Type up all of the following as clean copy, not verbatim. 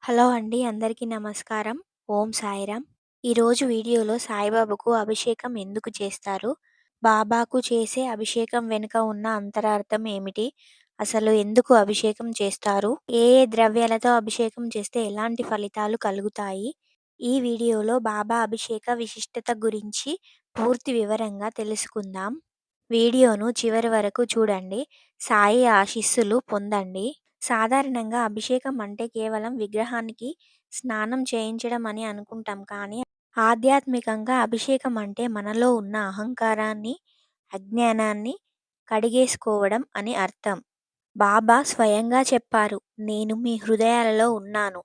Hello అండి. అందరికీ నమస్కారం. ఓం సాయిరామ్. ఈరోజు వీడియోలో సాయిబాబాకు అభిషేకం ఎందుకు చేస్తారు? బాబాకు చేసే అభిషేకం వెనుక ఉన్న అంతరార్థం ఏమిటి? అసలు ఎందుకు అభిషేకం చేస్తారు? ఏ ఏ ద్రవ్యాలతో అభిషేకం చేస్తే ఎలాంటి ఫలితాలు కలుగుతాయి? ఈ వీడియోలో బాబా అభిషేక విశిష్టత గురించి పూర్తి వివరంగా తెలుసుకుందాం. వీడియోను చివరి వరకు చూడండి. సాయి ఆశీస్సులు పొందండి. సాధారణంగా అభిషేకం అంటే కేవలం విగ్రహానికి స్నానం చేయించడం అని అనుకుంటాం. కానీ ఆధ్యాత్మికంగా అభిషేకం అంటే మనలో ఉన్న అహంకారాన్ని, అజ్ఞానాన్ని కడిగేసుకోవడం అని అర్థం. బాబా స్వయంగా చెప్పారు, నేను మీ హృదయాలలో ఉన్నాను.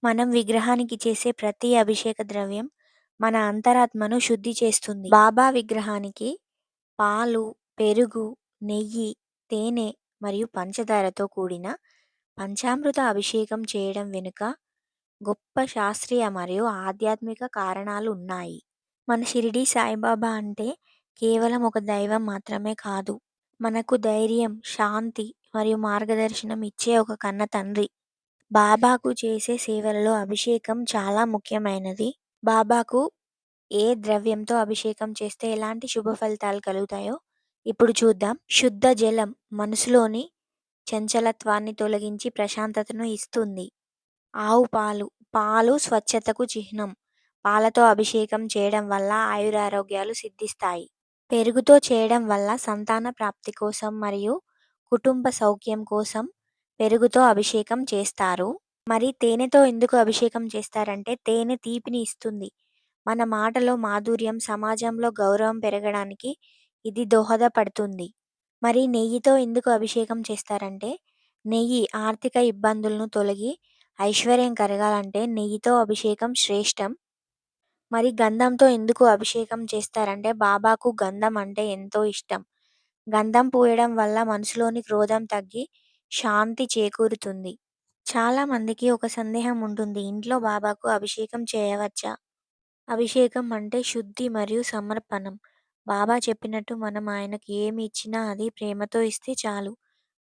మనం విగ్రహానికి చేసే ప్రతి అభిషేక ద్రవ్యం మన అంతరాత్మను శుద్ధి చేస్తుంది. బాబా విగ్రహానికి పాలు, పెరుగు, నెయ్యి, తేనె మరియు పంచదారతో కూడిన పంచామృత అభిషేకం చేయడం వెనుక గొప్ప శాస్త్రీయ మరియు ఆధ్యాత్మిక కారణాలు ఉన్నాయి. మన షిరిడి సాయిబాబా అంటే కేవలం ఒక దైవం మాత్రమే కాదు. మనకు ధైర్యం, శాంతి మరియు మార్గదర్శనం ఇచ్చే ఒక కన్న తండ్రి. బాబాకు చేసే సేవలలో అభిషేకం చాలా ముఖ్యమైనది. బాబాకు ఏ ద్రవ్యంతో అభిషేకం చేస్తే ఎలాంటి శుభ ఫలితాలు కలుగుతాయో ఇప్పుడు చూద్దాం. శుద్ధ జలం మనసులోని చంచలత్వాన్ని తొలగించి ప్రశాంతతను ఇస్తుంది. ఆవు పాలు, పాలు స్వచ్ఛతకు చిహ్నం. పాలతో అభిషేకం చేయడం వల్ల ఆయురారోగ్యాలు సిద్ధిస్తాయి. పెరుగుతో చేయడం వల్ల సంతాన ప్రాప్తి కోసం మరియు కుటుంబ సౌఖ్యం కోసం పెరుగుతో అభిషేకం చేస్తారు. మరి తేనెతో ఎందుకు అభిషేకం చేస్తారంటే తేనె తీపిని ఇస్తుంది. మన మాటలో మాధుర్యం, సమాజంలో గౌరవం పెరగడానికి ఇది దోహదపడుతుంది. మరి నెయ్యితో ఎందుకు అభిషేకం చేస్తారంటే నెయ్యి ఆర్థిక ఇబ్బందులను తొలగి ఐశ్వర్యం కరగాలంటే నెయ్యితో అభిషేకం శ్రేష్టం. మరి గంధంతో ఎందుకు అభిషేకం చేస్తారంటే బాబాకు గంధం అంటే ఎంతో ఇష్టం. గంధం పూయడం వల్ల మనసులోని క్రోధం తగ్గి శాంతి చేకూరుతుంది. చాలా మందికి ఒక సందేహం ఉంటుంది, ఇంట్లో బాబాకు అభిషేకం చేయవచ్చా? అభిషేకం అంటే శుద్ధి మరియు సమర్పణం. బాబా చెప్పినట్టు మనం ఆయనకి ఏమి ఇచ్చినా అది ప్రేమతో ఇస్తే చాలు.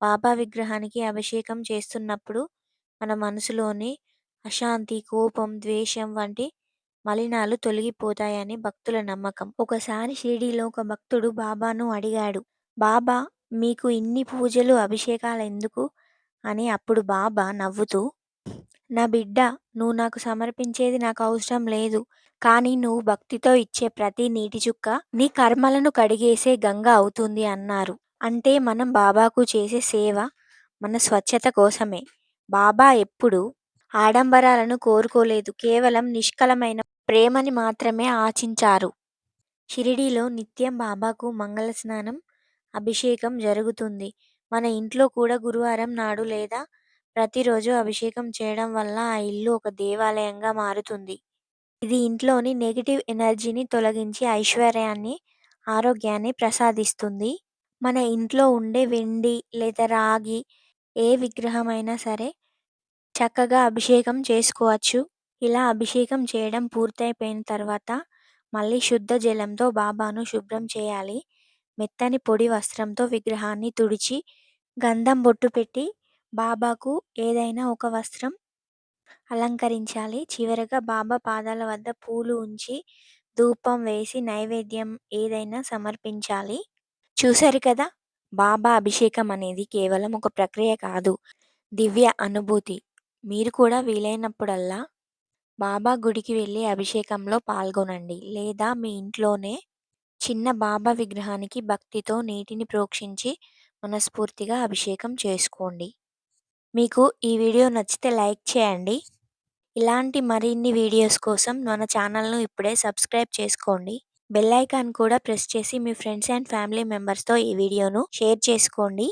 బాబా విగ్రహానికి అభిషేకం చేస్తున్నప్పుడు మన మనసులోని అశాంతి, కోపం, ద్వేషం వంటి మలినాలు తొలగిపోతాయని భక్తుల నమ్మకం. ఒకసారి షిరిడీలో ఒక భక్తుడు బాబాను అడిగాడు, బాబా మీకు ఇన్ని పూజలు, అభిషేకాలు ఎందుకు అని. అప్పుడు బాబా నవ్వుతూ, నా బిడ్డ, నువ్వు నాకు సమర్పించేది నాకు అవసరం లేదు. కానీ నువ్వు భక్తితో ఇచ్చే ప్రతి నీటి చుక్క నీ కర్మలను కడిగేసే గంగ అవుతుంది అన్నారు. అంటే మనం బాబాకు చేసే సేవ మన స్వచ్ఛత కోసమే. బాబా ఎప్పుడు ఆడంబరాలను కోరుకోలేదు, కేవలం నిష్కలమైన ప్రేమని మాత్రమే ఆశించారు. షిరిడీలో నిత్యం బాబాకు మంగళ స్నానం, అభిషేకం జరుగుతుంది. మన ఇంట్లో కూడా గురువారం నాడు లేదా ప్రతిరోజు అభిషేకం చేయడం వల్ల ఆ ఇల్లు ఒక దేవాలయంగా మారుతుంది. ఇది ఇంట్లోని నెగిటివ్ ఎనర్జీని తొలగించి ఐశ్వర్యాన్ని, ఆరోగ్యాన్ని ప్రసాదిస్తుంది. మన ఇంట్లో ఉండే వెండి లేదా రాగి ఏ విగ్రహమైనా సరే చక్కగా అభిషేకం చేసుకోవచ్చు. ఇలా అభిషేకం చేయడం పూర్తయిపోయిన తర్వాత మళ్ళీ శుద్ధ జలంతో బాబాను శుభ్రం చేయాలి. మెత్తని పొడి వస్త్రంతో విగ్రహాన్ని తుడిచి గంధం బొట్టు పెట్టి బాబాకు ఏదైనా ఒక వస్త్రం అలంకరించాలి. చివరగా బాబా పాదాల వద్ద పూలు ఉంచి ధూపం వేసి నైవేద్యం ఏదైనా సమర్పించాలి. చూశారు కదా, బాబా అభిషేకం అనేది కేవలం ఒక ప్రక్రియ కాదు, దివ్య అనుభూతి. మీరు కూడా వీలైనప్పుడల్లా బాబా గుడికి వెళ్ళి అభిషేకంలో పాల్గొనండి, లేదా మీ ఇంట్లోనే చిన్న బాబా విగ్రహానికి భక్తితో నీటిని ప్రోక్షించి మనస్ఫూర్తిగా అభిషేకం చేసుకోండి. మీకు ఈ వీడియో నచ్చితే లైక్ చేయండి. ఇలాంటి మరిన్ని వీడియోస్ కోసం మన ఛానల్ను ఇప్పుడే సబ్స్క్రైబ్ చేసుకోండి. బెల్ ఐకాన్ కూడా ప్రెస్ చేసి మీ ఫ్రెండ్స్ అండ్ ఫ్యామిలీ మెంబర్స్తో ఈ వీడియోను షేర్ చేసుకోండి.